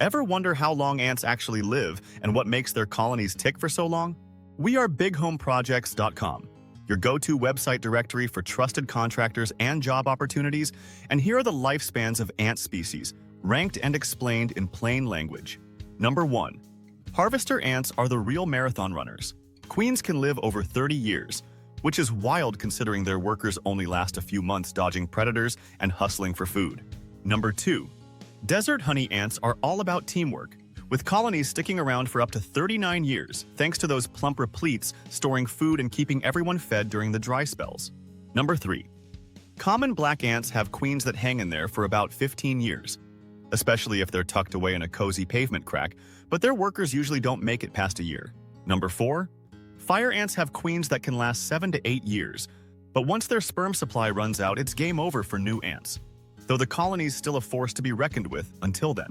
Ever wonder how long ants actually live and what makes their colonies tick for so long? We are bighomeprojects.com, your go-to website directory for trusted contractors and job opportunities, and here are the lifespans of ant species, ranked and explained in plain language. Number 1. Harvester ants are the real marathon runners. Queens can live over 30 years, which is wild considering their workers only last a few months dodging predators and hustling for food. Number 2. Desert honey ants are all about teamwork, with colonies sticking around for up to 39 years thanks to those plump repletes storing food and keeping everyone fed during the dry spells. Number 3. Common black ants have queens that hang in there for about 15 years, especially if they're tucked away in a cozy pavement crack, but their workers usually don't make it past a year. Number 4. Fire ants have queens that can last 7 to 8 years, but once their sperm supply runs out, it's game over for new ants, though the colony's still a force to be reckoned with until then.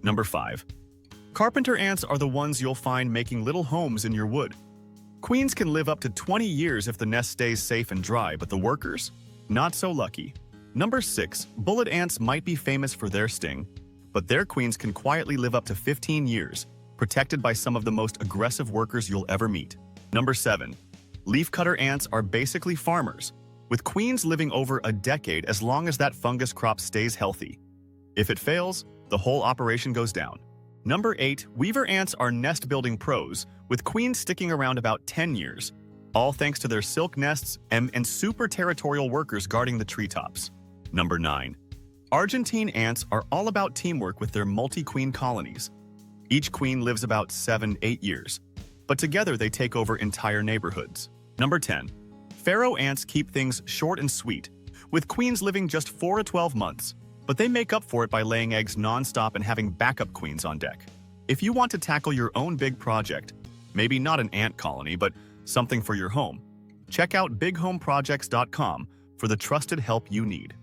Number 5. Carpenter ants are the ones you'll find making little homes in your wood. Queens can live up to 20 years if the nest stays safe and dry, but the workers? Not so lucky. Number 6. Bullet ants might be famous for their sting, but their queens can quietly live up to 15 years, protected by some of the most aggressive workers you'll ever meet. Number 7. Leafcutter ants are basically farmers, with queens living over a decade as long as that fungus crop stays healthy. If it fails, the whole operation goes down. Number 8. Weaver ants are nest-building pros, with queens sticking around about 10 years, all thanks to their silk nests and super territorial workers guarding the treetops. Number 9. Argentine ants are all about teamwork with their multi-queen colonies. Each queen lives about 7-8 years, but together they take over entire neighborhoods. Number 10. Pharaoh ants keep things short and sweet, with queens living just 4 to 12 months, but they make up for it by laying eggs non-stop and having backup queens on deck. If you want to tackle your own big project, maybe not an ant colony, but something for your home, check out bighomeprojects.com for the trusted help you need.